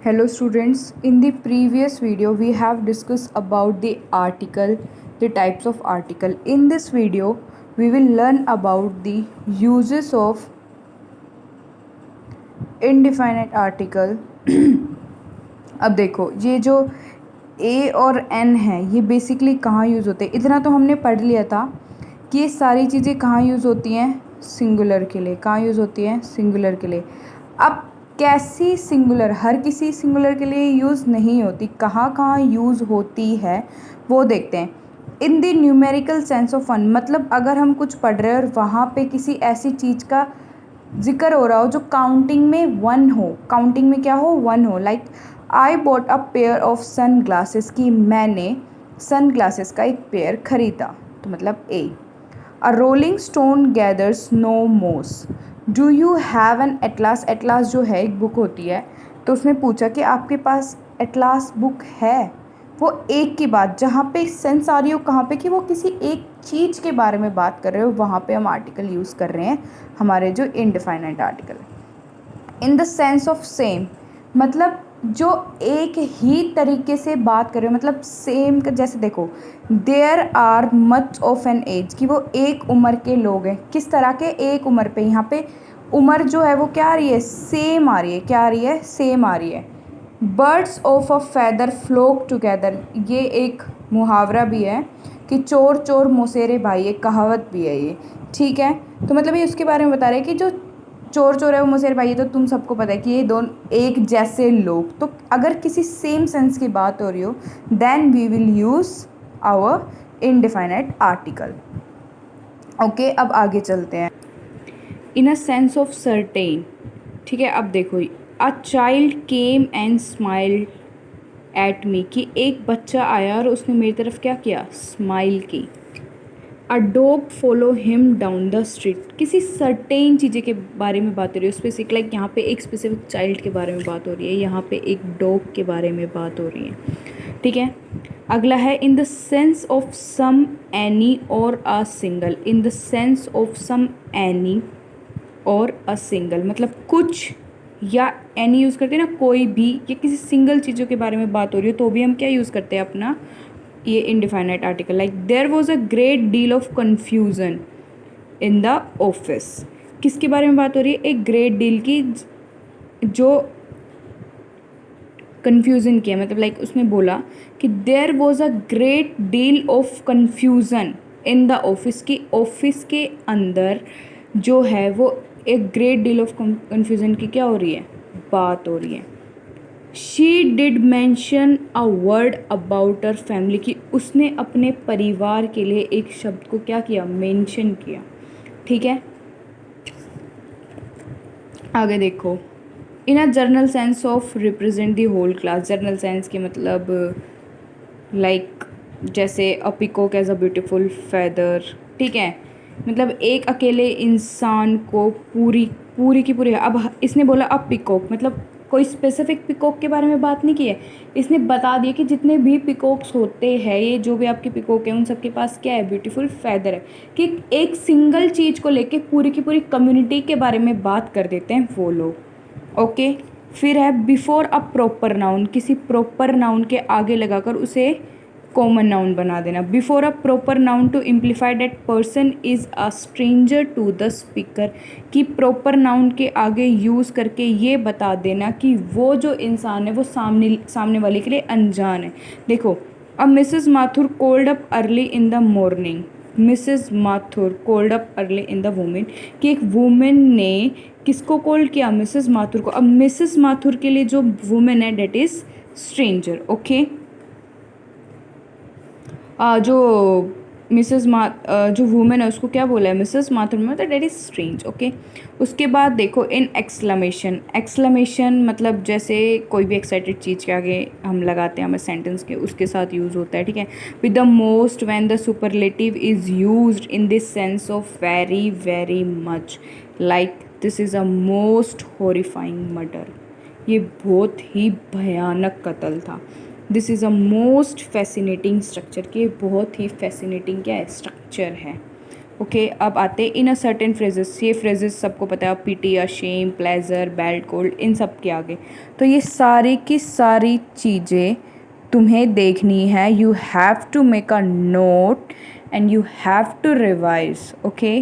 Hello students, in the previous video we have discussed about the article, the types of article. In this video we will learn about the uses of indefinite article. अब देखो ये जो ए और N है ये basically कहाँ use होते हैं, इतना तो हमने पढ़ लिया था कि ये सारी चीज़ें कहाँ यूज़ होती हैं, सिंगुलर के लिए। कहाँ यूज़ होती हैं, सिंगुलर के लिए। अब कैसी सिंगुलर, हर किसी सिंगुलर के लिए यूज़ नहीं होती, कहाँ कहाँ यूज़ होती है वो देखते हैं। In the numerical sense of one, मतलब अगर हम कुछ पढ़ रहे हैं और वहाँ पे किसी ऐसी चीज़ का जिक्र हो रहा हो जो काउंटिंग में वन हो, काउंटिंग में क्या हो, वन हो। Like I bought a pair of sunglasses, की मैंने सन ग्लासेस का एक पेयर खरीदा, तो मतलब ए। अ रोलिंग स्टोन गैदर्स नो मोस, do you have an atlas. Atlas जो है एक बुक होती है, तो उसने पूछा कि आपके पास एटलास बुक है। वो एक की बात, जहाँ पे सेंस आ रही हो कहाँ पे, कि वो किसी एक चीज़ के बारे में बात कर रहे हो, वहाँ पे हम आर्टिकल यूज़ कर रहे हैं, हमारे जो indefinite article. In the sense of same, मतलब जो एक ही तरीके से बात कर रहे हो, मतलब सेम। जैसे देखो, there are much of an age, कि वो एक उम्र के लोग हैं। किस तरह के, एक उम्र पे। यहाँ पे उम्र जो है वो क्या आ रही है, सेम आ रही है। क्या आ रही है, सेम आ रही है। Birds of a feather flock together, ये एक मुहावरा भी है कि चोर चोर मौसेरे भाई, एक कहावत भी है ये, ठीक है। तो मतलब ये उसके बारे में बता रहे हैं कि जो चोर चोर है वो मौसेरे भाई है, तो तुम सबको पता है कि ये दोनों एक जैसे लोग। तो अगर किसी सेम सेंस की बात हो रही हो, then we will use our indefinite article. Okay, अब आगे चलते हैं। In a sense of certain, ठीक है। अब देखो, a child came and smiled at me, कि एक बच्चा आया और उसने मेरी तरफ क्या किया, स्माइल की। A dog follow him down the street, किसी सर्टेन चीज़ें के बारे में बात हो रही है, स्पेसिफिक। लाइक यहाँ पे एक स्पेसिफिक चाइल्ड के बारे में बात हो रही है, यहाँ पे एक डॉग के बारे में बात हो रही है, ठीक है। अगला है in the sense of some any or a single. In the sense of some any or a single, मतलब कुछ या एनी यूज़ करते हैं ना, कोई भी, या किसी सिंगल चीज़ों के बारे में बात हो रही हो तो भी हम क्या यूज़ करते हैं, अपना ये indefinite article. Like there was a great deal of confusion in the office, किसके बारे में बात हो रही है, एक ग्रेट डील की, जो कन्फ्यूज़न किया। मतलब लाइक उसने बोला कि there was a great deal of confusion in the office, की ऑफिस के अंदर जो है वो एक ग्रेट डील ऑफ कन्फ्यूज़न की क्या हो रही है, बात हो रही है। She did mention a word about her family, की उसने अपने परिवार के लिए एक शब्द को क्या किया, मेंशन किया, ठीक है। आगे देखो, in a general sense of represent the whole class. General sense के मतलब लाइक जैसे a peacock as a beautiful feather, ठीक है। मतलब एक अकेले इंसान को पूरी पूरी की पूरी, अब इसने बोला अ पिकॉक, मतलब कोई स्पेसिफिक पिकॉक के बारे में बात नहीं की है, इसने बता दिया कि जितने भी पिकॉक्स होते हैं, ये जो भी आपके पिकॉक हैं उन सबके पास क्या है, ब्यूटीफुल फेदर है। कि एक सिंगल चीज़ को लेके पूरी की पूरी कम्युनिटी के बारे में बात कर देते हैं वो लोग, ओके। फिर है बिफोर अ प्रॉपर नाउन, किसी प्रॉपर नाउन के आगे लगाकर उसे कॉमन नाउन बना देना। Before a proper noun to imply that person is a stranger to the speaker, कि प्रॉपर नाउन के आगे यूज़ करके ये बता देना कि वो जो इंसान है वो सामने वाले के लिए अनजान है। देखो, अब Mrs Mathur cold up early in the morning, Mrs Mathur cold up early in the women, कि एक वुमेन ने किसको कोल्ड किया, मिसेस माथुर को। अब मिसेस माथुर के लिए जो वुमेन है डेट इज़ स्ट्रेंजर, ओके। जो जो वुमेन है उसको क्या बोला है, मिसेस माथुर, मतलब डेट इज स्ट्रेंज, ओके। उसके बाद देखो, इन एक्सक्लेमेशन। एक्सक्लेमेशन मतलब जैसे कोई भी एक्साइटेड चीज़ के आगे हम लगाते हैं, हमें सेंटेंस के, उसके साथ यूज़ होता है, ठीक है। With the most when the superlative is used in this sense of very very much, like this is a most horrifying murder, ये बहुत ही भयानक कत्ल था। This is a most fascinating structure, कि बहुत ही फैसिनेटिंग क्या है, स्ट्रक्चर है, ओके अब आते इन अ सर्टेन फ्रेजेस, ये फ्रेजेस सबको पता है, pity, ashamed, pleasure, bad, cold, इन सब के आगे। तो ये सारी की सारी चीज़ें तुम्हें देखनी है, you have to make a note and you have to revise, okay.